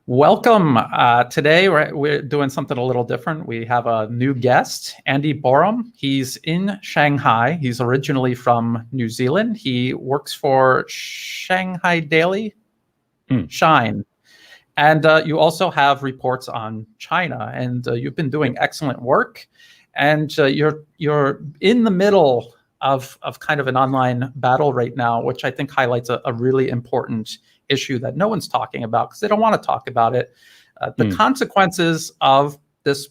Welcome. Today we're doing something a little different. We have a new guest, Andy Boreham. He's in Shanghai. He's originally from New Zealand. He works for Shanghai Daily, Shine. And you also have reports on China, and you've been doing excellent work. And you're in the middle of kind of an online battle right now, which I think highlights a really important issue that no one's talking about because they don't want to talk about it. The consequences of this,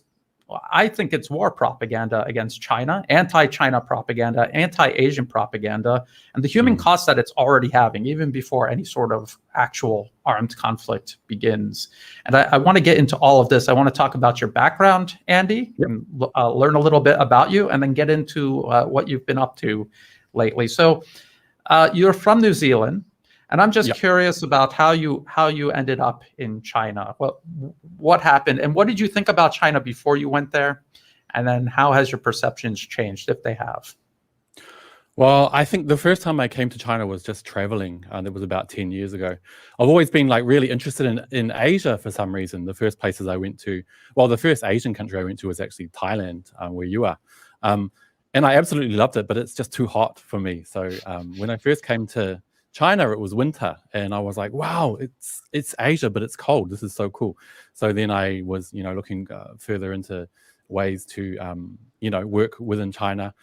I think it's war propaganda against China, anti-China propaganda, anti-Asian propaganda, and the human cost that it's already having, even before any sort of actual armed conflict begins. And I want to get into all of this. I want to talk about your background, Andy, and learn a little bit about you, and then get into what you've been up to lately. So you're from New Zealand. And I'm just curious about how you ended up in China. What happened, and what did you think about China before you went there? And then how has your perceptions changed, if they have? Well, I think the first time I came to China was just traveling, and it was about 10 years ago. I've always been like really interested in Asia for some reason. The first places I went to, well, the first Asian country I went to was actually Thailand, where you are. And I absolutely loved it, but it's just too hot for me. So when I first came to China, it was winter, and I was like, wow, it's Asia, but it's cold. This is so cool. So then I was, looking further into ways to, work within China.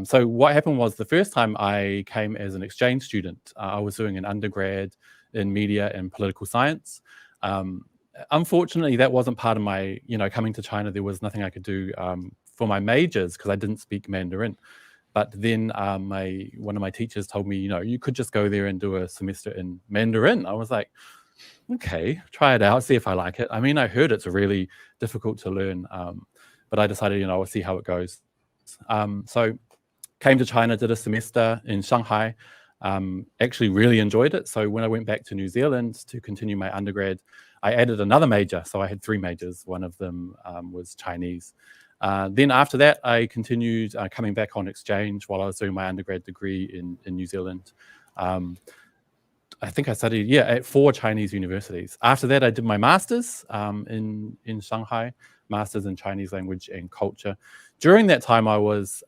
So what happened was the first time I came as an exchange student, I was doing an undergrad in media and political science. Unfortunately, that wasn't part of my, coming to China. There was nothing I could do for my majors because I didn't speak Mandarin. But then one of my teachers told me, you could just go there and do a semester in Mandarin. I was like, okay, try it out, see if I like it. I mean, I heard it's really difficult to learn, but I decided, I'll see how it goes. So came to China, did a semester in Shanghai, actually really enjoyed it. So when I went back to New Zealand to continue my undergrad, I added another major. So I had 3 majors. One of them was Chinese. Then after that, I continued coming back on exchange while I was doing my undergrad degree in New Zealand. I think I studied, at 4 Chinese universities. After that, I did my master's in Shanghai, master's in Chinese language and culture. During that time, I was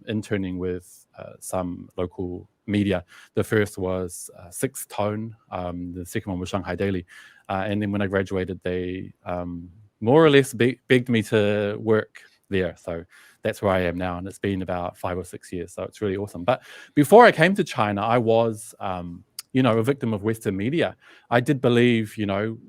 interning with some local media. The first was Sixth Tone. The second one was Shanghai Daily. And then when I graduated, they more or less begged me to work there. So that's where I am now. And it's been about 5 or 6 years. So it's really awesome. But before I came to China, I was, a victim of Western media. I did believe,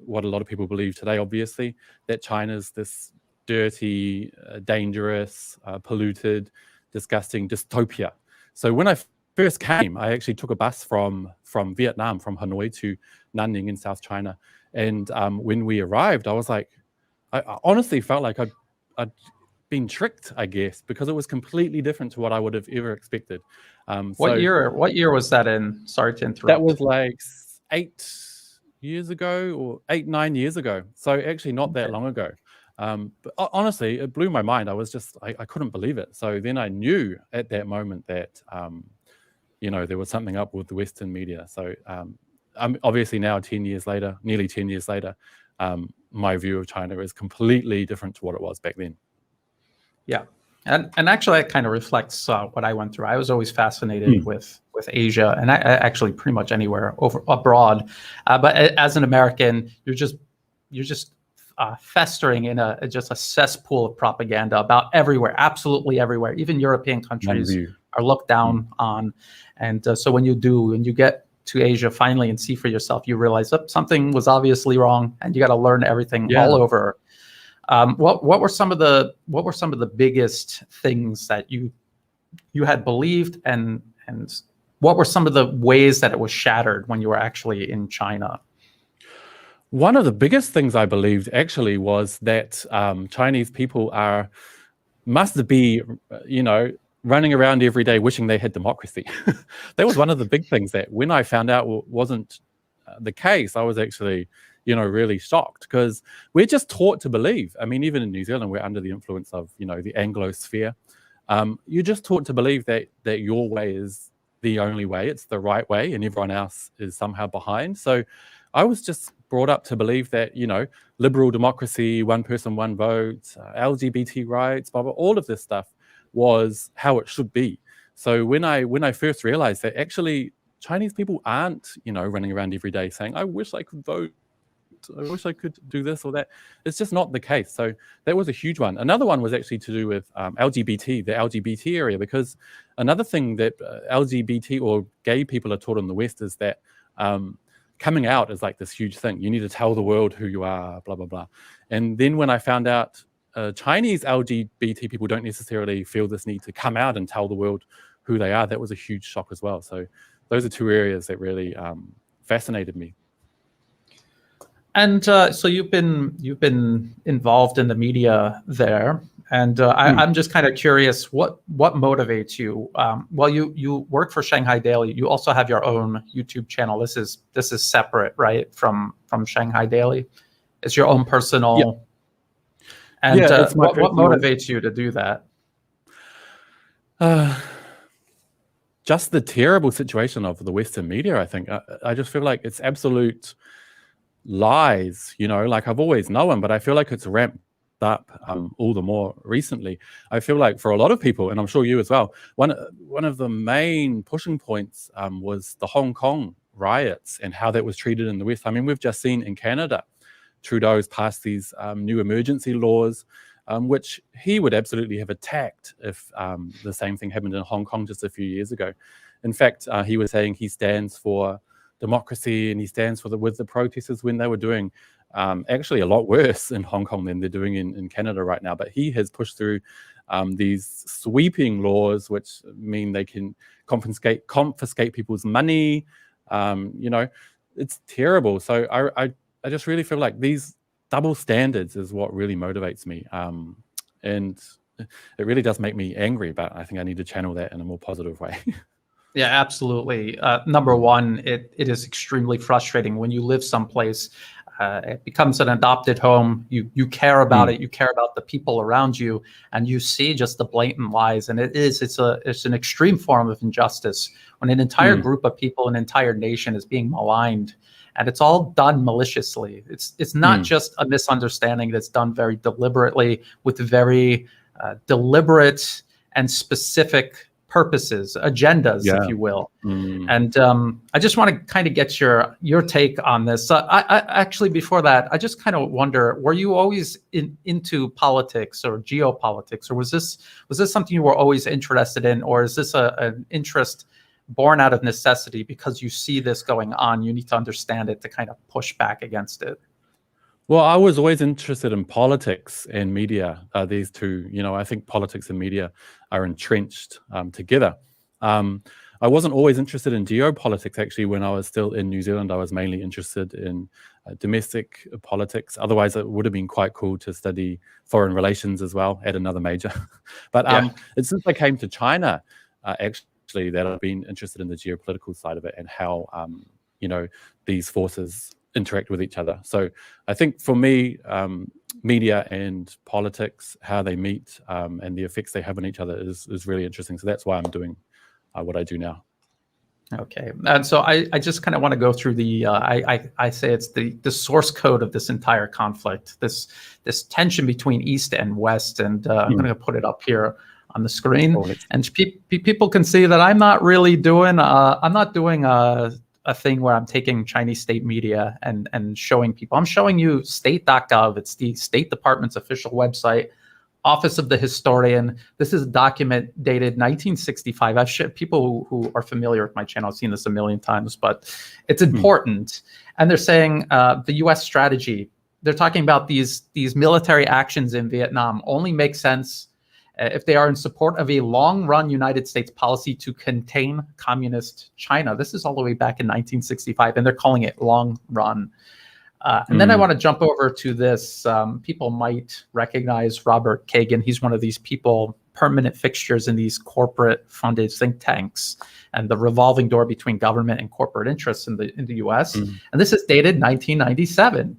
what a lot of people believe today, obviously, that China's this dirty, dangerous, polluted, disgusting dystopia. So when I first came, I actually took a bus from Vietnam, from Hanoi to Nanning in South China. And when we arrived, I was like, I honestly felt like I'd been tricked, I guess, because it was completely different to what I would have ever expected. What year was that in? Sorry to interrupt. That was like 8 years ago or 9 years ago. So actually not that long ago. But honestly, it blew my mind. I was just, I couldn't believe it. So then I knew at that moment that, there was something up with the Western media. So I'm obviously now 10 years later, nearly 10 years later, my view of China is completely different to what it was back then. Yeah. And actually, that kind of reflects what I went through. I was always fascinated with Asia, and I actually pretty much anywhere abroad. But as an American, you're just festering in just a cesspool of propaganda about everywhere, absolutely everywhere. Even European countries are looked down on. And so when you get to Asia finally and see for yourself, you realize something was obviously wrong, and you got to learn everything all over. What were some of the biggest things that you had believed, and what were some of the ways that it was shattered when you were actually in China? One of the biggest things I believed actually was that Chinese people must be, running around every day wishing they had democracy. That was one of the big things that when I found out wasn't the case, I was actually really shocked, because we're just taught to believe. I mean, even in New Zealand, we're under the influence of, the Anglosphere. You're just taught to believe that your way is the only way, it's the right way, and everyone else is somehow behind. So I was just brought up to believe that, liberal democracy, one person, one vote, LGBT rights, blah, blah, all of this stuff was how it should be. So when I first realized that actually Chinese people aren't, running around every day saying, I wish I could vote, I wish I could do this or that. It's just not the case. So that was a huge one. Another one was actually to do with LGBT, the LGBT area, because another thing that LGBT or gay people are taught in the West is that coming out is like this huge thing. You need to tell the world who you are, blah, blah, blah. And then when I found out Chinese LGBT people don't necessarily feel this need to come out and tell the world who they are, that was a huge shock as well. So those are two areas that really fascinated me. And so you've been involved in the media there, and I'm just kind of curious what motivates you. Well, you work for Shanghai Daily. You also have your own YouTube channel. This is separate, right, from Shanghai Daily. It's your own personal. Yeah. And yeah, what motivates you to do that? Just the terrible situation of the Western media. I think I just feel like it's absolute lies, like I've always known, but I feel like it's ramped up all the more recently. I feel like for a lot of people, and I'm sure you as well, one of the main pushing points was the Hong Kong riots and how that was treated in the West. I mean, we've just seen in Canada, Trudeau's passed these new emergency laws, which he would absolutely have attacked if the same thing happened in Hong Kong just a few years ago. In fact, he was saying he stands for democracy, and he stands with the protesters when they were doing actually a lot worse in Hong Kong than they're doing in Canada right now. But he has pushed through these sweeping laws, which mean they can confiscate people's money. It's terrible. So I just really feel like these double standards is what really motivates me. And it really does make me angry, but I think I need to channel that in a more positive way. Yeah, absolutely. Number one, it is extremely frustrating when you live someplace. It becomes an adopted home. You care about it. You care about the people around you, and you see just the blatant lies. And it's an extreme form of injustice when an entire group of people, an entire nation, is being maligned, and it's all done maliciously. It's not just a misunderstanding that's done very deliberately with very deliberate and specific purposes, agendas, if you will. And I just want to kind of get your take on this. I actually, before that, I just kind of wonder, were you always into politics or geopolitics, or was this something you were always interested in, or is this an interest born out of necessity because you see this going on, you need to understand it to kind of push back against it? Well, I was always interested in politics and media. These two, I think politics and media are entrenched together. I wasn't always interested in geopolitics. Actually, when I was still in New Zealand, I was mainly interested in domestic politics. Otherwise, it would have been quite cool to study foreign relations as well at another major. But it's since I came to China, actually, that I've been interested in the geopolitical side of it and how, these forces interact with each other. So I think for me, media and politics, how they meet and the effects they have on each other is really interesting. So that's why I'm doing what I do now. Okay, and so I just kind of want to go through the I say it's the source code of this entire conflict, this tension between East and West, and I'm going to put it up here on the screen, and people can see that I'm not really doing a thing where I'm taking Chinese state media and showing people. I'm showing you state.gov. It's the State Department's official website, Office of the Historian. This is a document dated 1965. I've shared, people who are familiar with my channel have seen this a million times, but it's important. And they're saying the U.S. strategy, they're talking about these military actions in Vietnam only make sense if they are in support of a long-run United States policy to contain communist China. This is all the way back in 1965, and they're calling it long-run. And then I want to jump over to this. People might recognize Robert Kagan. He's one of these people, permanent fixtures in these corporate-funded think tanks and the revolving door between government and corporate interests in the U.S. And this is dated 1997.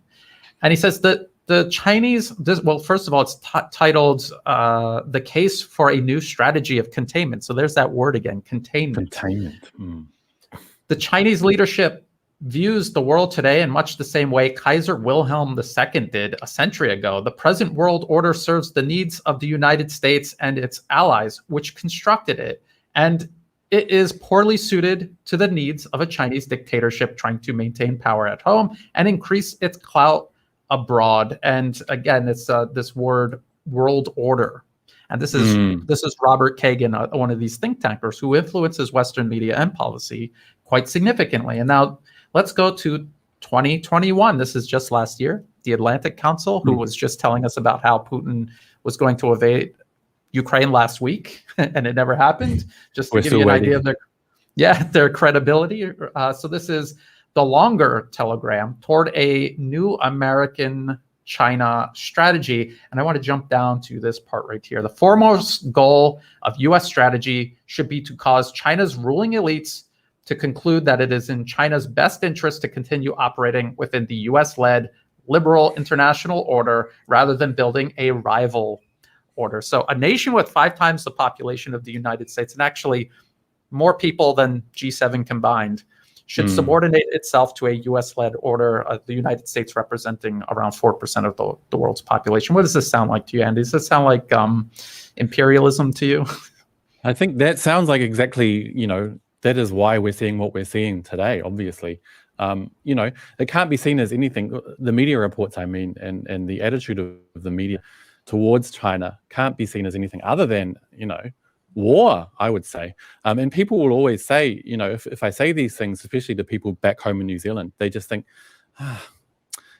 And he says that the Chinese, well, first of all, it's titled The Case for a New Strategy of Containment. So there's that word again, containment. Containment. The Chinese leadership views the world today in much the same way Kaiser Wilhelm II did a century ago. The present world order serves the needs of the United States and its allies, which constructed it, and it is poorly suited to the needs of a Chinese dictatorship trying to maintain power at home and increase its clout abroad. And again, it's this word world order. And this is Robert Kagan, one of these think tankers who influences Western media and policy quite significantly. And now let's go to 2021. This is just last year. The Atlantic Council, who was just telling us about how Putin was going to invade Ukraine last week, and it never happened. Just to give you an idea of their credibility. So this is the longer telegram toward a new American China strategy. And I want to jump down to this part right here. The foremost goal of U.S. strategy should be to cause China's ruling elites to conclude that it is in China's best interest to continue operating within the U.S.-led liberal international order rather than building a rival order. So a nation with 5 times the population of the United States, and actually more people than G7 combined, should subordinate itself to a U.S.-led order, the United States representing around 4% of the world's population. What does this sound like to you, Andy? Does this sound like imperialism to you? I think that sounds like exactly, that is why we're seeing what we're seeing today, obviously. It can't be seen as anything, the media reports, and the attitude of the media towards China can't be seen as anything other than, war, I would say. And people will always say, if I say these things, especially to people back home in New Zealand, they just think,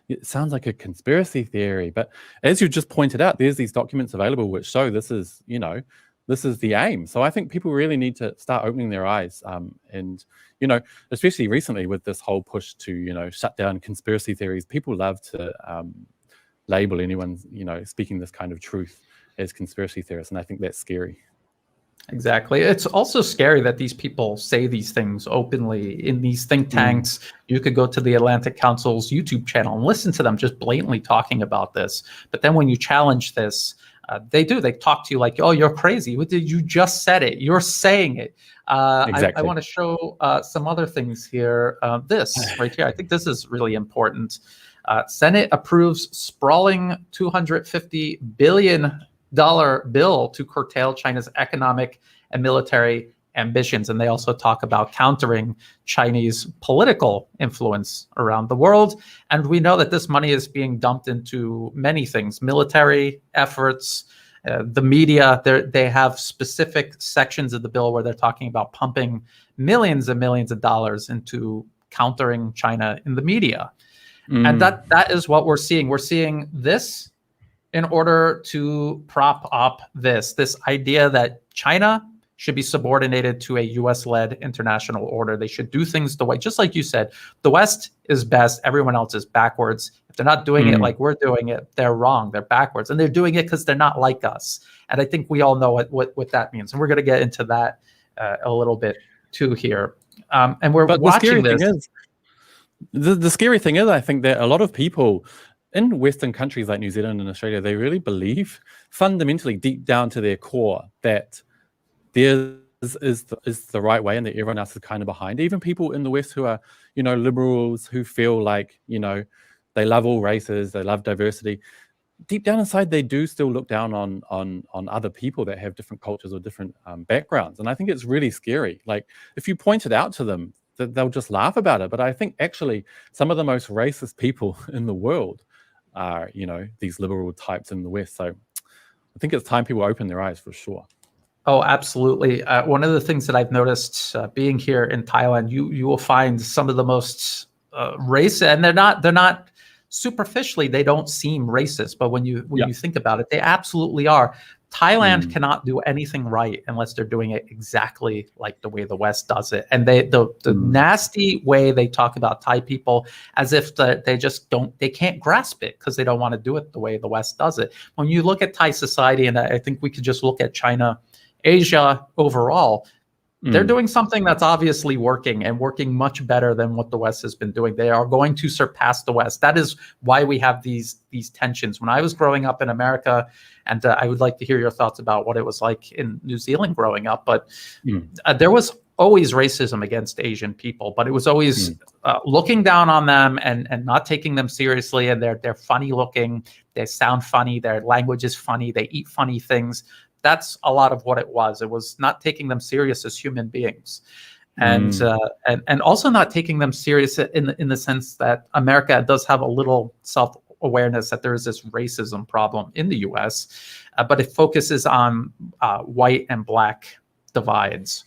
it sounds like a conspiracy theory. But as you just pointed out, there's these documents available which show this is the aim. So I think people really need to start opening their eyes. And, especially recently with this whole push to, shut down conspiracy theories, people love to label anyone, speaking this kind of truth as conspiracy theorists. And I think that's scary. Exactly. It's also scary that these people say these things openly in these think tanks. You could go to the Atlantic Council's YouTube channel and listen to them just blatantly talking about this. But then when you challenge this, they talk to you like, oh, you're crazy. You just said it. You're saying it. Exactly. I want to show some other things here. This right here, I think this is really important. Senate approves sprawling $250 billion bill to curtail China's economic and military ambitions. And they also talk about countering Chinese political influence around the world. And we know that this money is being dumped into many things, military efforts, the media. They have specific sections of the bill where they're talking about pumping millions and millions of dollars into countering China in the media. And that is what we're seeing. We're seeing this in order to prop up this idea that China should be subordinated to a US-led international order. They should do things the way, just like you said, the West is best, everyone else is backwards. If they're not doing it like we're doing it, they're wrong, they're backwards. And they're doing it because they're not like us. And I think we all know what that means. And we're gonna get into that a little bit too here. And we're watching this. The scary thing is, I think that a lot of people in Western countries like New Zealand and Australia, they really believe fundamentally deep down to their core that theirs is the right way and that everyone else is kind of behind. Even people in the West who are, liberals, who feel like, they love all races, they love diversity. Deep down inside, they do still look down on other people that have different cultures or different backgrounds. And I think it's really scary. Like, if you point it out to them, they'll just laugh about it. But I think actually some of the most racist people in the world are, these liberal types in the West. So I think it's time people open their eyes for sure. Oh, absolutely. One of the things that I've noticed being here in Thailand, you will find some of the most racist, and they're not superficially, they don't seem racist, but when you think about it, they absolutely are. Thailand cannot do anything right unless they're doing it exactly like the way the West does it. And the nasty way they talk about Thai people as if they can't grasp it because they don't want to do it the way the West does it. When you look at Thai society, and I think we could just look at China, Asia overall, they're doing something that's obviously working and working much better than what the West has been doing. They are going to surpass the West. That is why we have these tensions. When I was growing up in America, and I would like to hear your thoughts about what it was like in New Zealand growing up, but there was always racism against Asian people, but it was always looking down on them and not taking them seriously. And they're funny looking, they sound funny, their language is funny, they eat funny things. That's a lot of what it was. It was not taking them serious as human beings, and also not taking them serious in the sense that America does have a little self-awareness that there is this racism problem in the U.S., but it focuses on white and black divides.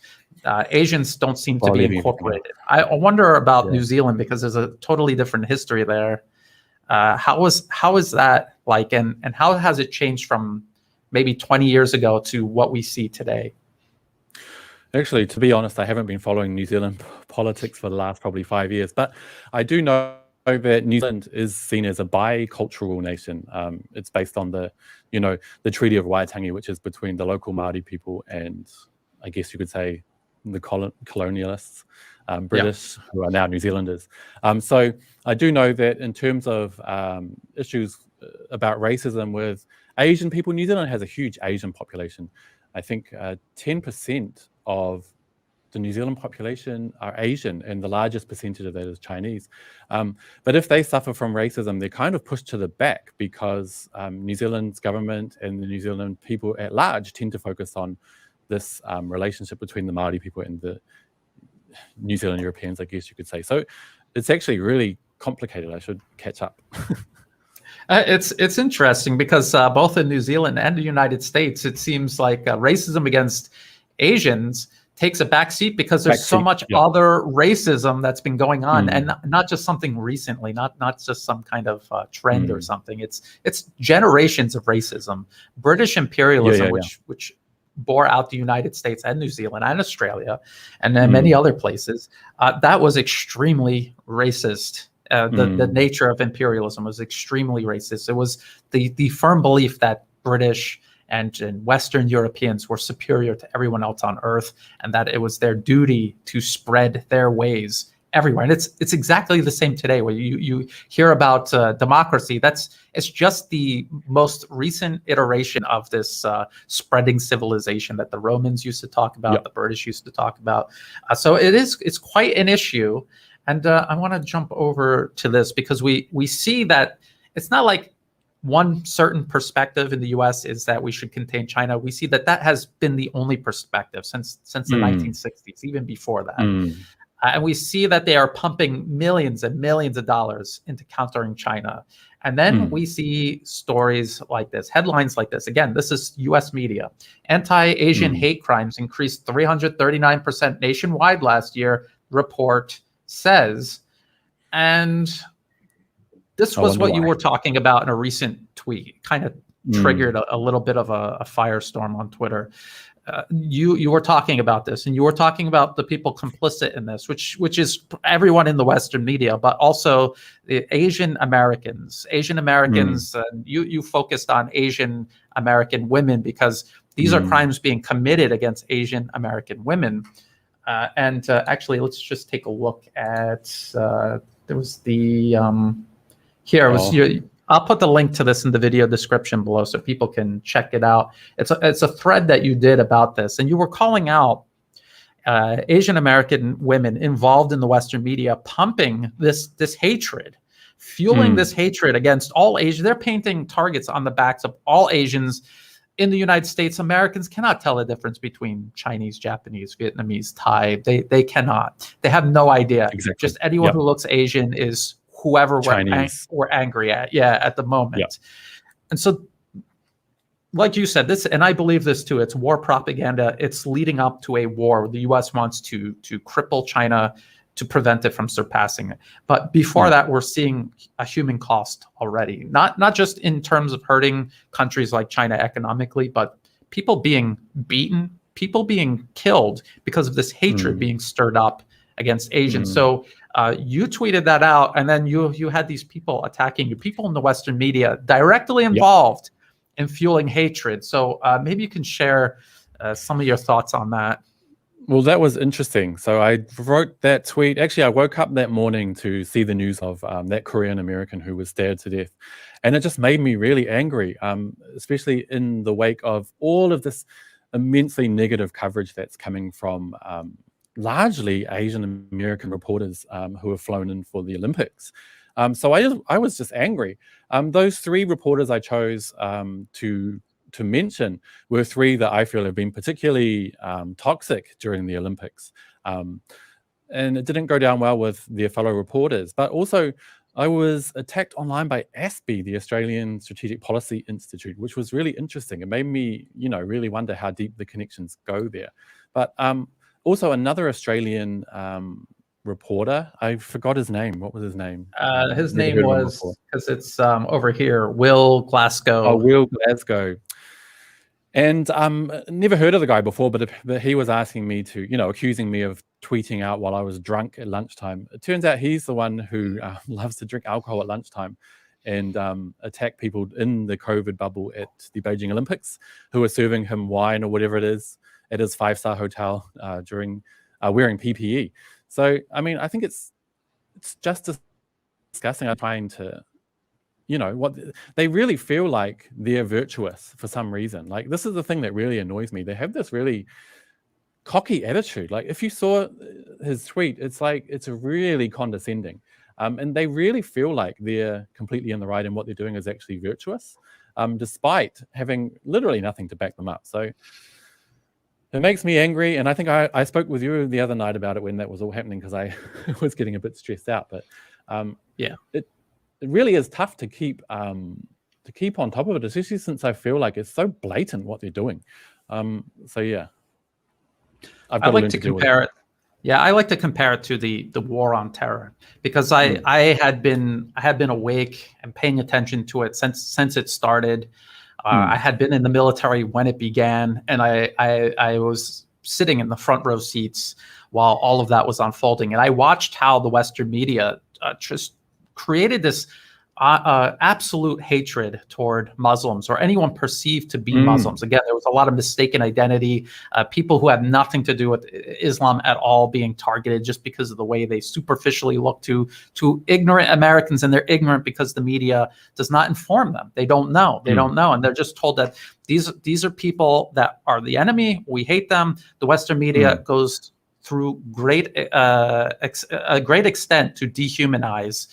Asians don't seem to be incorporated. I wonder about New Zealand, because there's a totally different history there. How is that like, and how has it changed from maybe 20 years ago to what we see today? Actually, to be honest, I haven't been following New Zealand politics for the last probably 5 years, but I do know that New Zealand is seen as a bicultural nation. It's based on the Treaty of Waitangi, which is between the local Māori people and, I guess you could say, the colonialists, British, who are now New Zealanders. So I do know that in terms of issues about racism with Asian people, New Zealand has a huge Asian population. I think 10% of the New Zealand population are Asian, and the largest percentage of that is Chinese. But if they suffer from racism, they're kind of pushed to the back, because New Zealand's government and the New Zealand people at large tend to focus on this relationship between the Māori people and the New Zealand Europeans, I guess you could say. So it's actually really complicated. I should catch up. It's interesting, because both in New Zealand and the United States, it seems like racism against Asians takes a backseat, because there's so much other racism that's been going on, and not just something recently, not just some kind of trend or something. It's generations of racism. British imperialism, which bore out the United States and New Zealand and Australia, and then many other places, that was extremely racist. The nature of imperialism was extremely racist. It was the firm belief that British and Western Europeans were superior to everyone else on Earth, and that it was their duty to spread their ways everywhere. And it's exactly the same today, where you hear about democracy. It's just the most recent iteration of this spreading civilization that the Romans used to talk about, the British used to talk about. So it's quite an issue. And I want to jump over to this, because we see that it's not like one certain perspective in the U.S. is that we should contain China. We see that has been the only perspective since the 1960s, even before that. And we see that they are pumping millions and millions of dollars into countering China. And then we see stories like this, headlines like this. Again, this is U.S. media. Anti-Asian hate crimes increased 339% nationwide last year, report says. And this was what you were talking about in a recent tweet. Kind of triggered a little bit of a firestorm on Twitter. You were talking about this, and you were talking about the people complicit in this, which is everyone in the Western media, but also the Asian Americans. You focused on Asian American women, because these are crimes being committed against Asian American women. Actually, let's just take a look at. There was the I'll put the link to this in the video description below, so people can check it out. It's a thread that you did about this, and you were calling out Asian American women involved in the Western media, pumping this hatred, fueling this hatred against all Asians. They're painting targets on the backs of all Asians. In the United States, Americans cannot tell the difference between Chinese, Japanese, Vietnamese, Thai. They cannot. They have no idea. Exactly. Just anyone who looks Asian is whoever we're angry at. At the moment. And so, like you said, this, and I believe this too, it's war propaganda. It's leading up to a war. The U.S. wants to cripple China to prevent it from surpassing it. But before that, we're seeing a human cost already, not just in terms of hurting countries like China economically, but people being beaten, people being killed because of this hatred being stirred up against Asians. So you tweeted that out, and then you had these people attacking you, people in the Western media directly involved in fueling hatred. So maybe you can share some of your thoughts on that. Well, that was interesting. So I wrote that tweet. Actually, I woke up that morning to see the news of that Korean American who was stabbed to death. And it just made me really angry, especially in the wake of all of this immensely negative coverage that's coming from largely Asian American reporters who have flown in for the Olympics. So I was just angry. Those 3 reporters I chose to mention were 3 that I feel have been particularly toxic during the Olympics. And it didn't go down well with their fellow reporters. But also, I was attacked online by ASPI, the Australian Strategic Policy Institute, which was really interesting. It made me, really wonder how deep the connections go there. But also another Australian reporter, I forgot his name. What was his name? His Never name heard of him before. was, because it's over here, Will Glasgow. Oh, Will Glasgow. And never heard of the guy before, but he was asking me to, accusing me of tweeting out while I was drunk at lunchtime. It turns out he's the one who loves to drink alcohol at lunchtime and attack people in the COVID bubble at the Beijing Olympics who are serving him wine or whatever it is at his 5-star hotel during wearing PPE. So, I mean, I think it's just disgusting. I'm trying to... what they really feel like they're virtuous for some reason. Like, this is the thing that really annoys me. They have this really cocky attitude. Like, if you saw his tweet, it's like, it's really condescending. And they really feel like they're completely in the right and what they're doing is actually virtuous, despite having literally nothing to back them up. So it makes me angry. And I think I spoke with you the other night about it when that was all happening, because I was getting a bit stressed out. But it really is tough to keep on top of it, especially since I feel like it's so blatant what they're doing. So yeah, I like to compare it. Yeah, I like to compare it to the war on terror, because I had been awake and paying attention to it since it started. I had been in the military when it began, and I was sitting in the front row seats while all of that was unfolding, and I watched how the Western media just created this absolute hatred toward Muslims or anyone perceived to be Muslims. Again, there was a lot of mistaken identity, people who had nothing to do with Islam at all being targeted just because of the way they superficially look to ignorant Americans, and they're ignorant because the media does not inform them. They don't know. They don't know, and they're just told that these are people that are the enemy. We hate them. The Western media goes through a great extent to dehumanize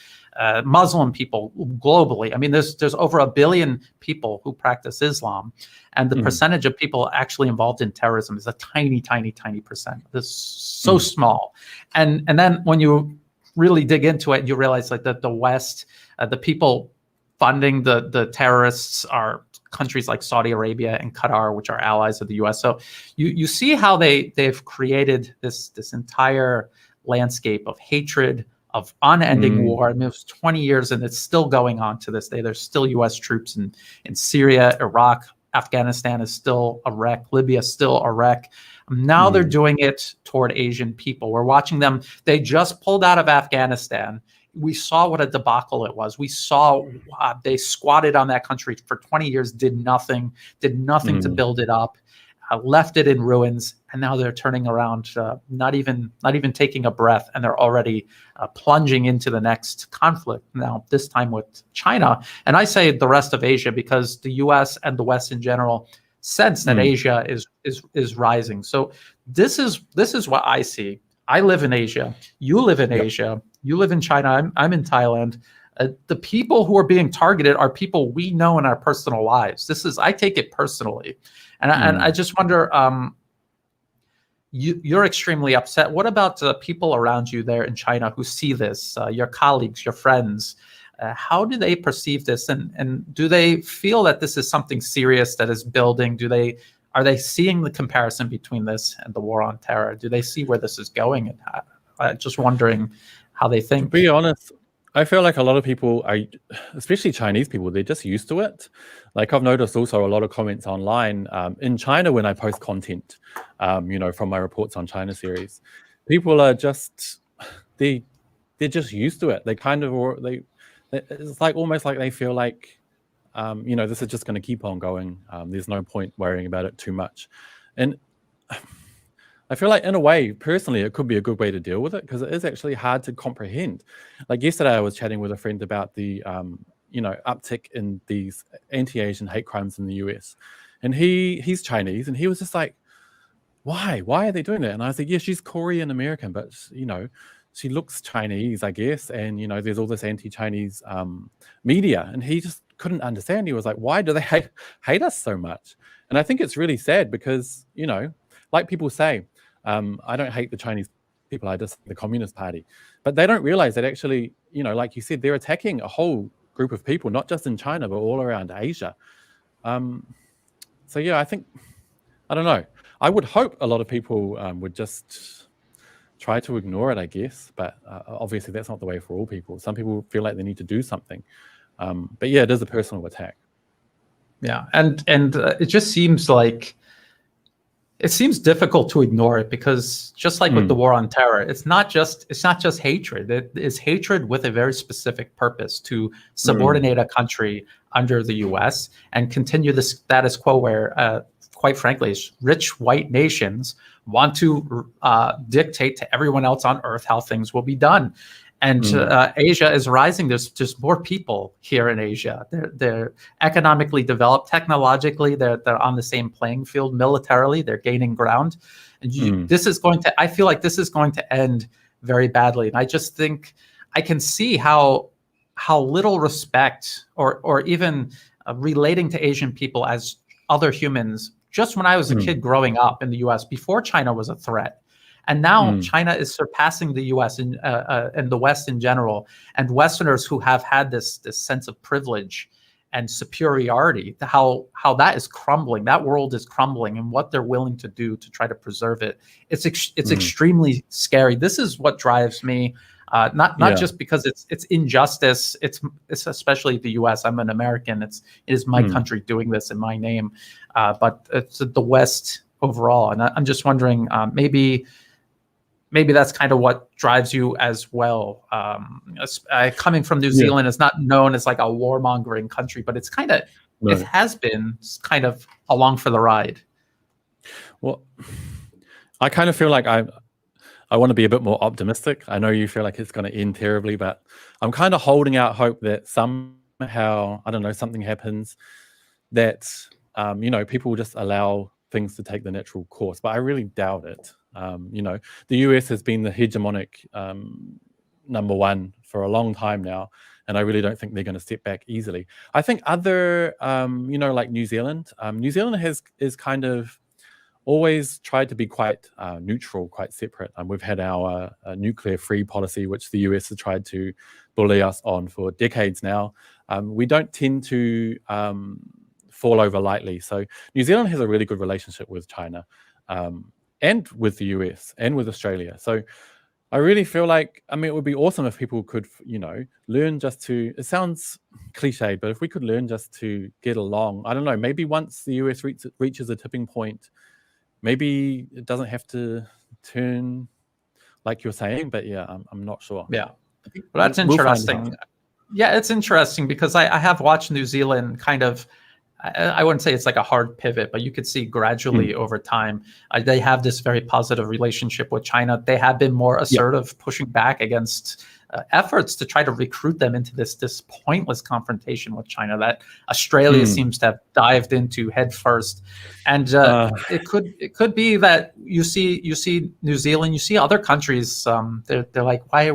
Muslim people globally. I mean, there's over 1 billion people who practice Islam, and the percentage of people actually involved in terrorism is a tiny, tiny, tiny percent. It's so small. And then when you really dig into it, you realize like that the West, the people funding the terrorists are countries like Saudi Arabia and Qatar, which are allies of the U.S. So you see how they've created this entire landscape of hatred, of unending war. I mean, it was 20 years and it's still going on to this day. There's still U.S. troops in Syria, Iraq, Afghanistan is still a wreck, Libya is still a wreck. Now they're doing it toward Asian people. We're watching them. They just pulled out of Afghanistan. We saw what a debacle it was. We saw they squatted on that country for 20 years, did nothing to build it up, left it in ruins, and now they're turning around, not even taking a breath, and they're already plunging into the next conflict. Now, this time with China, and I say the rest of Asia because the U.S. and the West in general sense that Asia is rising. So this is what I see. I live in Asia. You live in Asia. You live in China. I'm in Thailand. The people who are being targeted are people we know in our personal lives. I take it personally. And I just wonder, you're extremely upset. What about the people around you there in China who see this, your colleagues, your friends? How do they perceive this? And do they feel that this is something serious that is building? Are they seeing the comparison between this and the war on terror? Do they see where this is going? And just wondering how they think. To be honest, I feel like a lot of people, especially Chinese people, they're just used to it. Like, I've noticed also a lot of comments online in China when I post content, from my Reports on China series. People are just, they're just used to it. They kind of, it's like almost like they feel like, this is just going to keep on going. There's no point worrying about it too much. And I feel like, in a way, personally, it could be a good way to deal with it, because it is actually hard to comprehend. Like yesterday, I was chatting with a friend about the, uptick in these anti-Asian hate crimes in the US. And he's Chinese, and he was just like, why are they doing that? And I was like, yeah, she's Korean American, but she looks Chinese, I guess. And there's all this anti-Chinese media, and he just couldn't understand. He was like, why do they hate us so much? And I think it's really sad because like people say, I don't hate the Chinese people, I just hate the Communist Party. But they don't realize that actually, like you said, they're attacking a whole group of people, not just in China, but all around Asia. So yeah, I don't know. I would hope a lot of people would just try to ignore it, I guess. But obviously that's not the way for all people. Some people feel like they need to do something. But yeah, it is a personal attack. Yeah, and it just seems like it seems difficult to ignore it, because just like with the war on terror, it's not just hatred. It is hatred with a very specific purpose, to subordinate a country under the U.S. and continue the status quo where, quite frankly, rich white nations want to dictate to everyone else on Earth how things will be done. And Asia is rising. There's just more people here in Asia. They're economically developed, technologically they're on the same playing field. Militarily, they're gaining ground. And this is going to. I feel like this is going to end very badly. And I just think I can see how little respect or even relating to Asian people as other humans. Just when I was a kid growing up in the U.S., before China was a threat. And now China is surpassing the U.S. and the West in general, and Westerners who have had this sense of privilege and superiority. How that is crumbling, that world is crumbling, and what they're willing to do to try to preserve it. It's extremely scary. This is what drives me. Not just because it's injustice. It's especially the U.S. I'm an American. It is my country doing this in my name, but it's the West overall. And I'm just wondering, maybe that's kind of what drives you as well. Coming from New Zealand, it's not known as like a warmongering country, but it's kind of, it has been kind of along for the ride. Well, I kind of feel like I want to be a bit more optimistic. I know you feel like it's going to end terribly, but I'm kind of holding out hope that somehow, I don't know, something happens that, people will just allow things to take the natural course. But I really doubt it. The US has been the hegemonic number one for a long time now, and I really don't think they're going to step back easily. I think other, like New Zealand is kind of always tried to be quite neutral, quite separate. We've had our nuclear-free policy, which the US has tried to bully us on for decades now. We don't tend to fall over lightly. So New Zealand has a really good relationship with China. And with the US and with Australia. So I really feel like, it would be awesome if people could, learn just to, it sounds cliche, but if we could learn just to get along, I don't know, maybe once the US reaches a tipping point, maybe it doesn't have to turn like you're saying, but yeah, I'm not sure. Yeah, well, that's interesting. Yeah, it's interesting because I have watched New Zealand kind of, I wouldn't say it's like a hard pivot, but you could see gradually over time, they have this very positive relationship with China. They have been more assertive, pushing back against efforts to try to recruit them into this pointless confrontation with China that Australia seems to have dived into head first. And it could be that you see New Zealand, you see other countries. They're like, why are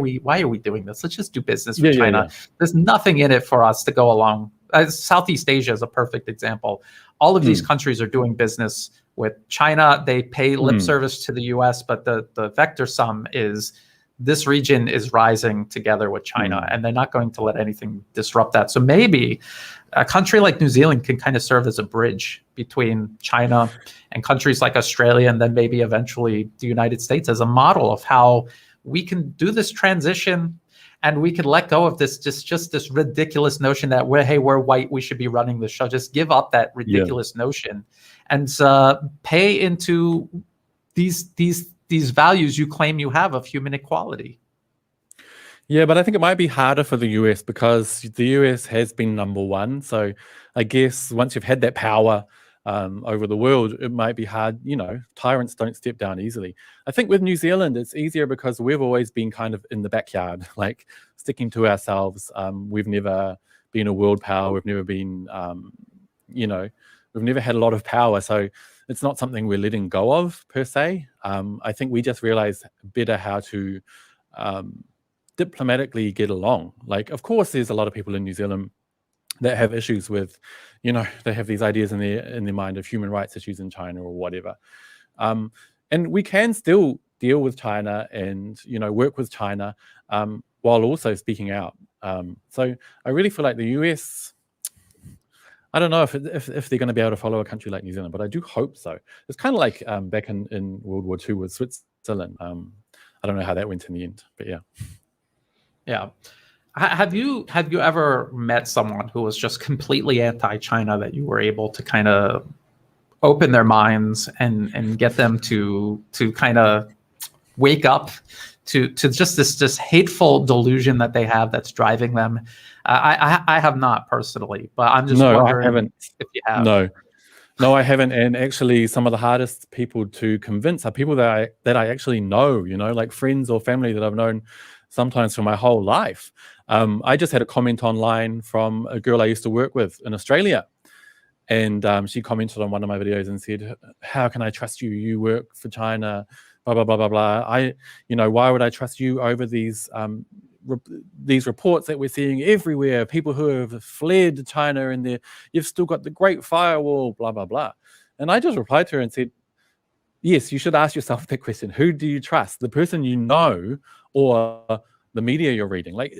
we doing this? Let's just do business with China. There's nothing in it for us to go along. Southeast Asia is a perfect example. All of these countries are doing business with China. They pay lip service to the US, but the vector sum is this region is rising together with China, and they're not going to let anything disrupt that. So maybe a country like New Zealand can kind of serve as a bridge between China and countries like Australia, and then maybe eventually the United States, as a model of how we can do this transition. And we could let go of this just this ridiculous notion that we're white, we should be running the show. Just give up that ridiculous notion, and pay into these values you claim you have of human equality. Yeah, but I think it might be harder for the US because the US has been number one. So I guess once you've had that power over the world, it might be hard. Tyrants don't step down easily. I think with New Zealand, it's easier because we've always been kind of in the backyard, like sticking to ourselves. We've never been a world power. We've never been, we've never had a lot of power. So it's not something we're letting go of per se. I think we just realize better how to diplomatically get along. Like, of course, there's a lot of people in New Zealand that have issues with, they have these ideas in their mind of human rights issues in China or whatever. And we can still deal with China and, work with China while also speaking out. So I really feel like the US, I don't know if they're going to be able to follow a country like New Zealand, but I do hope so. It's kind of like back in World War II with Switzerland. I don't know how that went in the end, but yeah. Yeah. Have you ever met someone who was just completely anti-China that you were able to kind of open their minds and get them to kind of wake up to just this hateful delusion that they have that's driving them? I have not personally, but I'm just wondering I haven't. if you have. No, I haven't. And actually, some of the hardest people to convince are people that I actually know, like friends or family that I've known sometimes for my whole life. I just had a comment online from a girl I used to work with in Australia. And she commented on one of my videos and said, "How can I trust you? You work for China, blah, blah, blah, blah, blah. Why would I trust you over these reports that we're seeing everywhere? People who have fled China and you've still got the Great Firewall, blah, blah, blah." And I just replied to her and said, yes, you should ask yourself that question. Who do you trust? The person you know or the media you're reading? Like,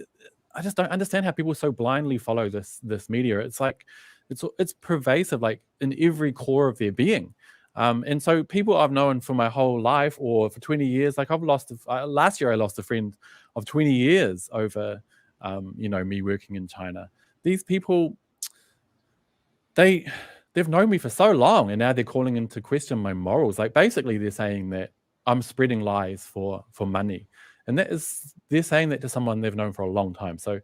I just don't understand how people so blindly follow this media. It's like, it's pervasive, like in every core of their being. And so people I've known for my whole life or for 20 years, like last year I lost a friend of 20 years over, me working in China. These people, they've known me for so long and now they're calling into question my morals. Like basically they're saying that I'm spreading lies for money. And they're saying that to someone they've known for a long time. So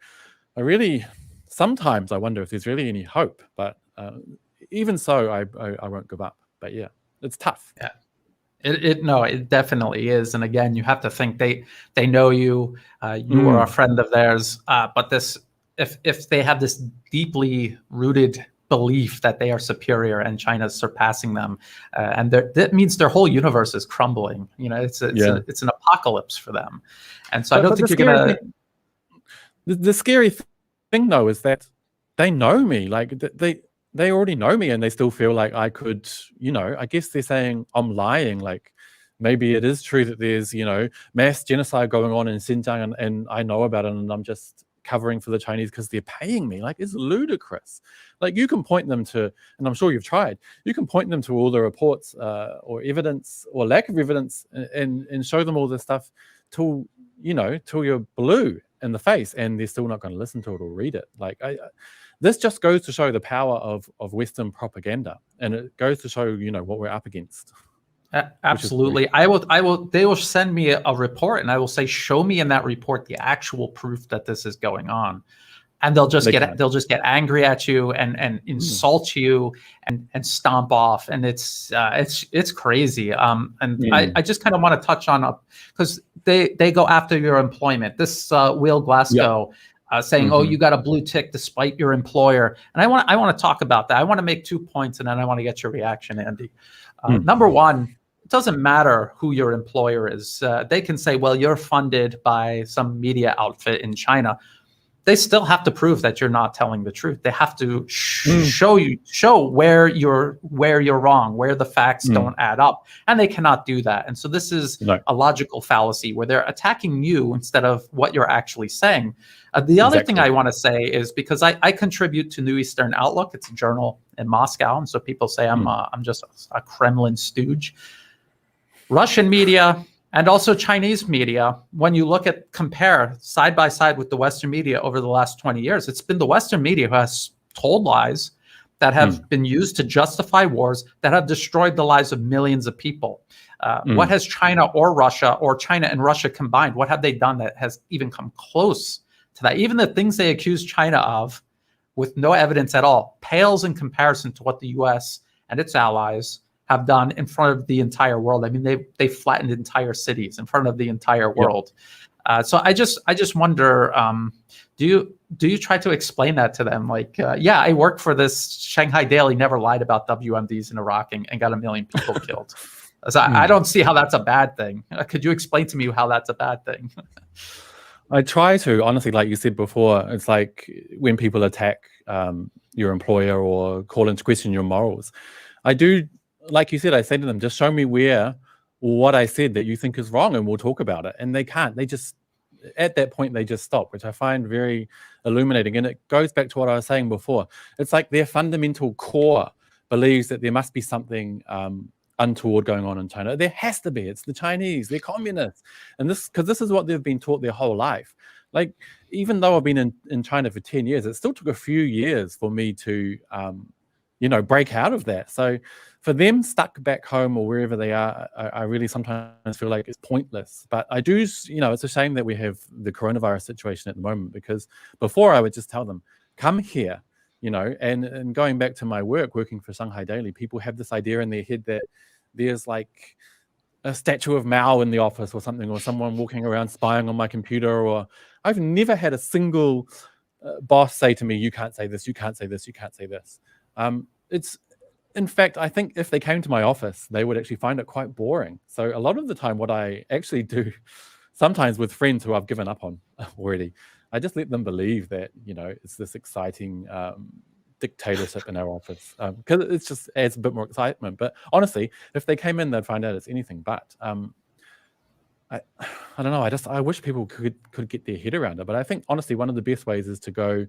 sometimes I wonder if there's really any hope, but even so, I won't give up. But yeah, it's tough. Yeah, it definitely is. And again, you have to think they know you. You are a friend of theirs. But if they have this deeply rooted belief that they are superior and China's surpassing them, and that means their whole universe is crumbling. It's an apocalypse for them. And so I don't think you're gonna. The scary thing though is that they know me. Like they already know me, and they still feel like I could. I guess they're saying I'm lying. Like maybe it is true that there's mass genocide going on in Xinjiang, and I know about it, and I'm just covering for the Chinese because they're paying me. Like, it's ludicrous. Like, you can point them to, and I'm sure you've tried, you can point them to all the reports or evidence or lack of evidence and show them all this stuff till you're blue in the face, and they're still not going to listen to it or read it. Like, this just goes to show the power of Western propaganda, and it goes to show what we're up against. Absolutely. They will send me a report, and I will say, show me in that report the actual proof that this is going on. And they'll just get angry at you and insult you and stomp off. And it's crazy. I just kind of want to touch on because they go after your employment. This Will Glasgow saying, "Oh, you got a blue tick despite your employer." And I want to talk about that. I want to make 2 points, and then I want to get your reaction, Andy. Number one, it doesn't matter who your employer is. They can say, "Well, you're funded by some media outfit in China." They still have to prove that you're not telling the truth. They have to show where you're wrong, where the facts don't add up, and they cannot do that. And so this is a logical fallacy where they're attacking you instead of what you're actually saying. The other thing I want to say is, because I contribute to New Eastern Outlook. It's a journal in Moscow, and so people say I'm just a Kremlin stooge. Russian media and also Chinese media, when you compare side by side with the Western media over the last 20 years, it's been the Western media who has told lies that have been used to justify wars that have destroyed the lives of millions of people. What has China or Russia, or China and Russia combined, what have they done that has even come close to that? Even the things they accuse China of with no evidence at all pales in comparison to what the US and its allies have done in front of the entire world. I mean, they flattened entire cities in front of the entire world. So I just wonder, do you try to explain that to them? Like, yeah, I work for this Shanghai Daily, never lied about WMDs in Iraq and got 1 million people killed. So I don't see how that's a bad thing. Could you explain to me how that's a bad thing? I try to, honestly, like you said before, it's like when people attack your employer or call into question your morals. I do, like you said, I say to them, just show me where what I said that you think is wrong and we'll talk about it. And they can't. They just, at that point, they just stop, which I find very illuminating. And it goes back to what I was saying before. It's like their fundamental core believes that there must be something untoward going on in China. There has to be. It's the Chinese, they're communists. And because this is what they've been taught their whole life. Like, even though I've been in China for 10 years, it still took a few years for me to, break out of that. So for them stuck back home or wherever they are, I really sometimes feel like it's pointless. But I do, it's a shame that we have the coronavirus situation at the moment, because before I would just tell them, come here, and going back to my working for Shanghai Daily, people have this idea in their head that there's like a statue of Mao in the office or something, or someone walking around spying on my computer, or I've never had a single boss say to me, you can't say this, you can't say this, you can't say this. In fact, I think if they came to my office, they would actually find it quite boring. So a lot of the time, what I actually do, sometimes with friends who I've given up on already, I just let them believe that, it's this exciting dictatorship in our office, because it just adds a bit more excitement. But honestly, if they came in, they'd find out it's anything but. I don't know. I wish people could get their head around it. But I think, honestly, one of the best ways is to go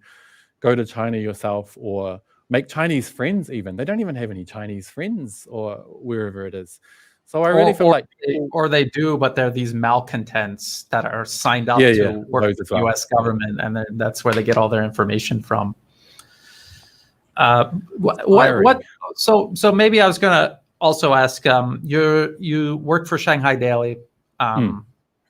to China yourself, or make Chinese friends. Even they don't even have any Chinese friends, or wherever it is. So I really feel like, or they do, but they're these malcontents that are signed up to work with the U.S. government, and then that's where they get all their information from. So maybe I was gonna also ask, you work for Shanghai Daily.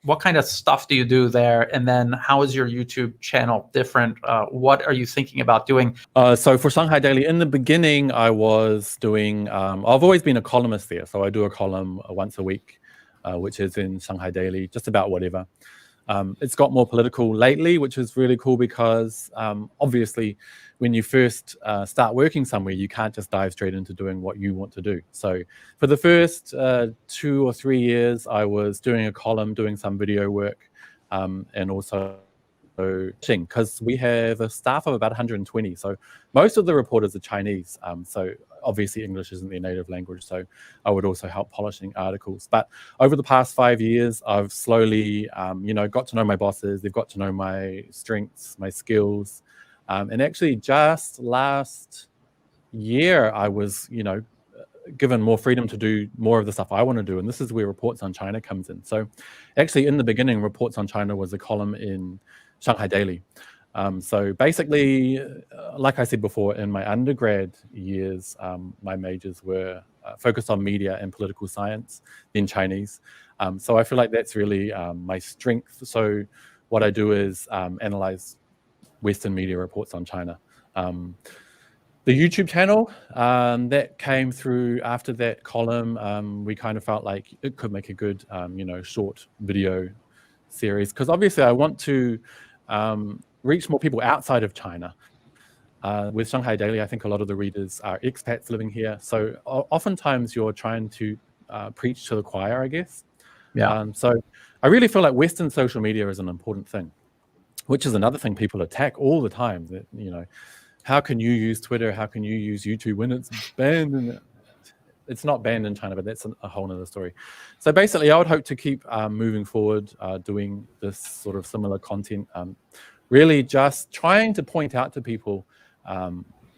What kind of stuff do you do there? And then how is your YouTube channel different? What are you thinking about doing? So for Shanghai Daily, in the beginning, I was doing, I've always been a columnist there. So I do a column once a week, which is in Shanghai Daily, just about whatever. It's got more political lately, which is really cool, because obviously when you first start working somewhere, you can't just dive straight into doing what you want to do. So for the first 2 or 3 years, I was doing a column, doing some video work, and also because we have a staff of about 120. So most of the reporters are Chinese. So obviously English isn't their native language. So I would also help polishing articles. But over the past 5 years, I've slowly, got to know my bosses. They've got to know my strengths, my skills. And actually just last year, I was, given more freedom to do more of the stuff I want to do. And this is where Reports on China comes in. So actually in the beginning, Reports on China was a column in Shanghai Daily. So basically, like I said before, in my undergrad years, my majors were focused on media and political science, then Chinese. So I feel like that's really my strength. So what I do is analyze Western media reports on China. The YouTube channel, that came through after that column. We kind of felt like it could make a good, short video series, because obviously I want to reach more people outside of China. With Shanghai Daily, I think a lot of the readers are expats living here. So oftentimes you're trying to preach to the choir, I guess. Yeah. So I really feel like Western social media is an important thing, which is another thing people attack all the time. That, how can you use Twitter? How can you use YouTube when it's banned? It's not banned in China, but that's a whole nother story. So basically, I would hope to keep moving forward, doing this sort of similar content, really just trying to point out to people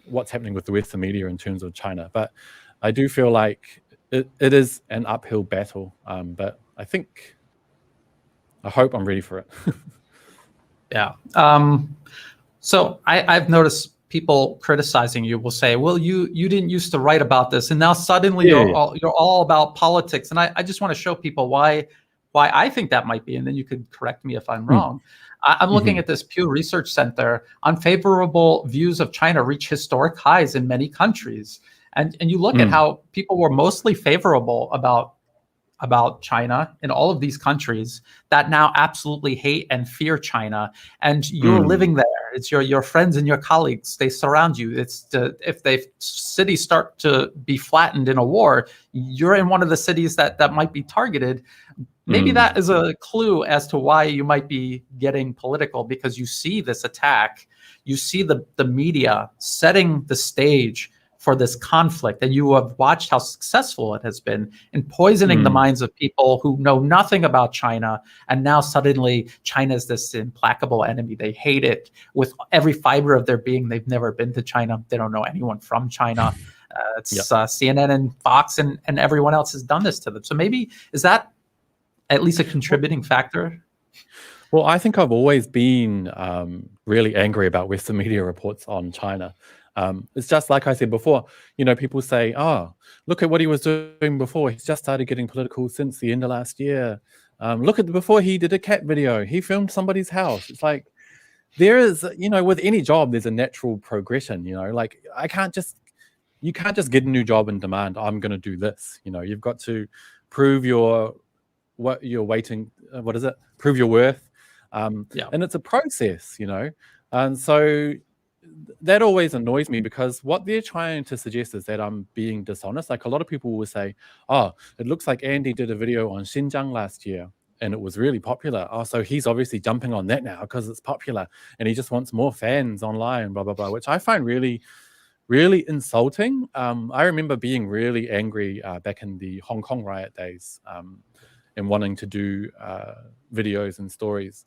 what's happening with the Western media in terms of China. But I do feel like it is an uphill battle, but I hope I'm ready for it. Yeah. So I've noticed people criticizing you will say, well, you didn't used to write about this, and now suddenly you're all about politics. And I just want to show people why I think that might be, and then you could correct me if I'm wrong. I'm looking at this Pew Research Center. Unfavorable views of China reach historic highs in many countries. And you look at how people were mostly favorable about about China in all of these countries that now absolutely hate and fear China, and you're living there. It's your friends and your colleagues. They surround you. If cities start to be flattened in a war, you're in one of the cities that might be targeted. Maybe that is a clue as to why you might be getting political, because you see this attack, you see the media setting the stage for this conflict, and you have watched how successful it has been in poisoning the minds of people who know nothing about China, and now suddenly China is this implacable enemy. They hate it with every fiber of their being. They've never been to China. They don't know anyone from China. CNN and Fox and everyone else has done this to them. So maybe is that at least a contributing factor? Well, I think I've always been really angry about Western media reports on China. It's just like I said before, people say, oh, look at what he was doing before. He's just started getting political since the end of last year. Look at before he did a cat video. He filmed somebody's house. It's like, there is, with any job, there's a natural progression, like you can't just get a new job and demand, I'm going to do this. You've got to prove prove your worth. And it's a process, and so that always annoys me, because what they're trying to suggest is that I'm being dishonest. Like, a lot of people will say, oh, it looks like Andy did a video on Xinjiang last year and it was really popular. Oh, so he's obviously jumping on that now because it's popular and he just wants more fans online, blah, blah, blah, which I find really, really insulting. I remember being really angry back in the Hong Kong riot days, and wanting to do videos and stories.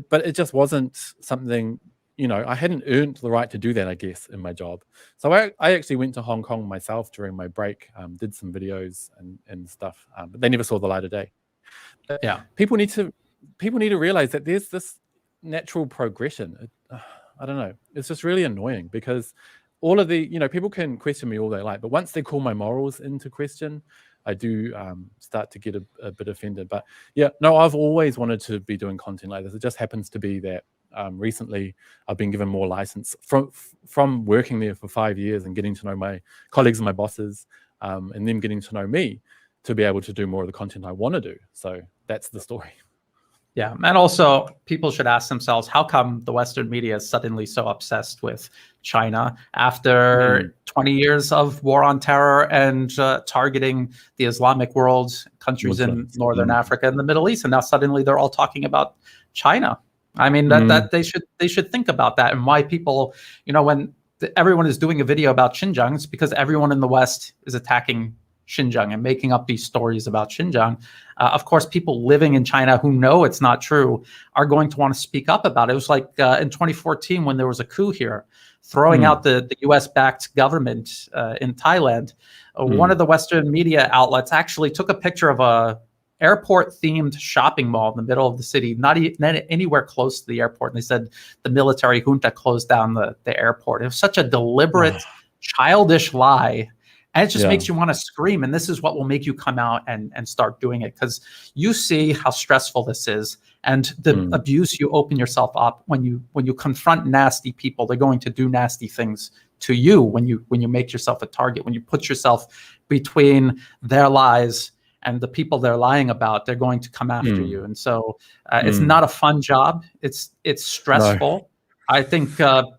But it just wasn't something, I hadn't earned the right to do that, I guess, in my job. So I actually went to Hong Kong myself during my break, did some videos and stuff, but they never saw the light of day. But people need to realize that there's this natural progression. I don't know. It's just really annoying, because all of the, people can question me all they like, but once they call my morals into question, I do start to get a bit offended. But I've always wanted to be doing content like this. It just happens to be that recently I've been given more license from working there for 5 years and getting to know my colleagues and my bosses, and them getting to know me, to be able to do more of the content I want to do. So that's the story. Yeah, and also people should ask themselves, how come the Western media is suddenly so obsessed with China after 20 years of war on terror and targeting the Islamic world, countries in Northern Africa and the Middle East, and now suddenly they're all talking about China. I mean, that they should think about that, and why people, when everyone is doing a video about Xinjiang, it's because everyone in the West is attacking Xinjiang and making up these stories about Xinjiang. Of course, people living in China who know it's not true are going to want to speak up about it. It was like in 2014 when there was a coup here, throwing out the US-backed government in Thailand. One of the Western media outlets actually took a picture of a airport-themed shopping mall in the middle of the city, not anywhere close to the airport. And they said the military junta closed down the airport. It was such a deliberate, childish lie. And it just makes you want to scream. And this is what will make you come out and start doing it, because you see how stressful this is, and the abuse you open yourself up when you confront nasty people. They're going to do nasty things to you when you make yourself a target, when you put yourself between their lies and the people they're lying about. They're going to come after you. And so it's not a fun job. It's stressful. No. I think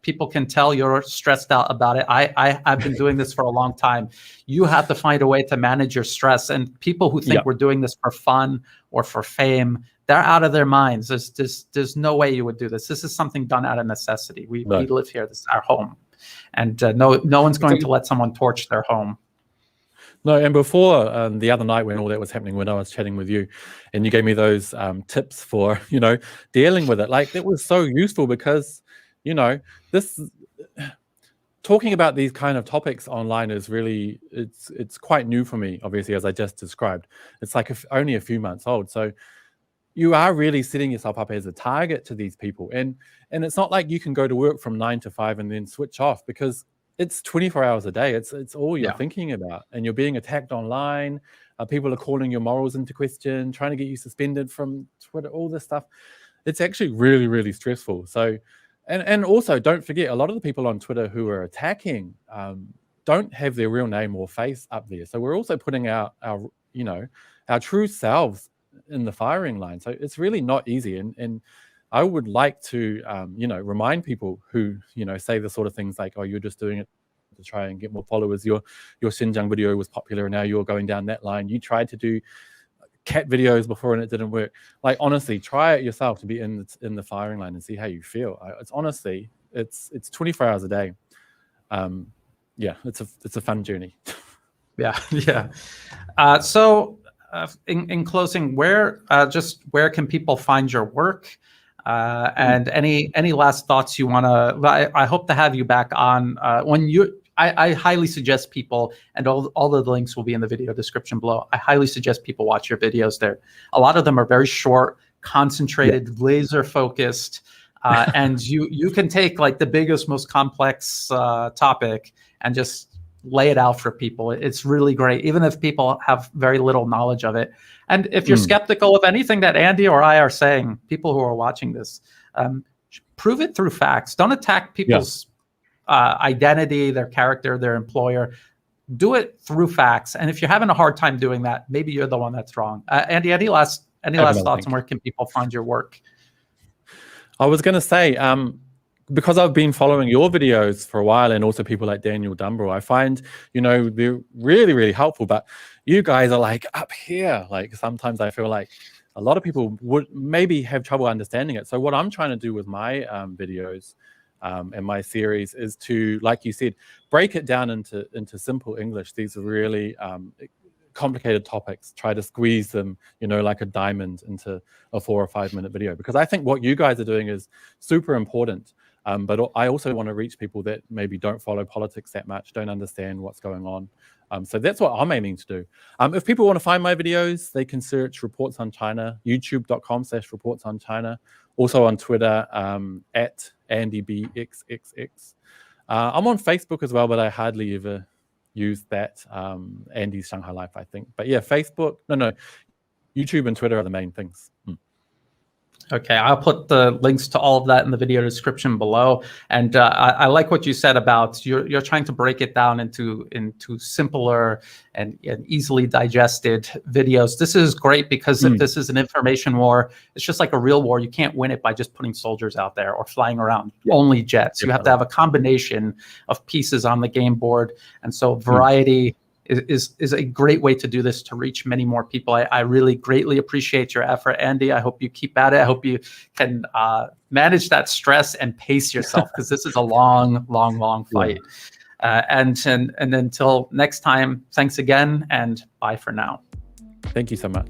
people can tell you're stressed out about it. I've been doing this for a long time. You have to find a way to manage your stress. And people who think we're doing this for fun or for fame, they're out of their minds. There's no way you would do this. This is something done out of necessity. We live here. This is our home. And no one's going to let someone torch their home. No, and before the other night when all that was happening, when I was chatting with you, and you gave me those tips for, dealing with it, like, it was so useful, because, this talking about these kind of topics online is really, it's quite new for me, obviously, as I just described. It's like only a few months old. So you are really setting yourself up as a target to these people. And it's not like you can go to work from 9 to 5 and then switch off, because it's 24 hours a day. It's all you're thinking about, and you're being attacked online. People are calling your morals into question, trying to get you suspended from Twitter, all this stuff. It's actually really, really stressful. So, and also don't forget, a lot of the people on Twitter who are attacking don't have their real name or face up there. So we're also putting our our true selves in the firing line. So it's really not easy. And I would like to, remind people who, say the sort of things like, oh, you're just doing it to try and get more followers. Your Xinjiang video was popular and now you're going down that line. You tried to do cat videos before and it didn't work. Like, honestly, try it yourself to be in the firing line and see how you feel. It's honestly, it's 24 hours a day. It's a fun journey. Yeah. So in closing, where can people find your work? And any last thoughts you want to? I hope to have you back on when you. I highly suggest people, and all the links will be in the video description below. I highly suggest people watch your videos there. A lot of them are very short, concentrated, laser focused, and you can take like the biggest, most complex topic and just lay it out for people. It's really great, even if people have very little knowledge of it. And if you're skeptical of anything that Andy or I are saying, people who are watching this, prove it through facts. Don't attack people's identity, their character, their employer. Do it through facts. And if you're having a hard time doing that, maybe you're the one that's wrong. Andy, any last thoughts on where can people find your work? I was going to say, because I've been following your videos for a while and also people like Daniel Dumbrell, I find, they're really, really helpful, but you guys are like up here. Like sometimes I feel like a lot of people would maybe have trouble understanding it. So what I'm trying to do with my videos and my series is to, like you said, break it down into simple English. These are really complicated topics. Try to squeeze them, like a diamond into a 4 or 5 minute video, because I think what you guys are doing is super important. But I also want to reach people that maybe don't follow politics that much, don't understand what's going on. So that's what I'm aiming to do. If people want to find my videos, they can search Reports on China, youtube.com/Reports on China. Also on Twitter, at AndyBXXX. I'm on Facebook as well, but I hardly ever use that. Andy's Shanghai Life, I think. But yeah, Facebook, no, YouTube and Twitter are the main things. Okay, I'll put the links to all of that in the video description below. And I like what you said about you're trying to break it down into simpler and easily digested videos. This is great because if this is an information war, it's just like a real war. You can't win it by just putting soldiers out there or flying around only jets. You have to have a combination of pieces on the game board. And so variety is a great way to do this, to reach many more people. I really greatly appreciate your effort, Andy. I hope you keep at it. I hope you can manage that stress and pace yourself, because this is a long fight. And until next time, thanks again, and bye for now. Thank you so much.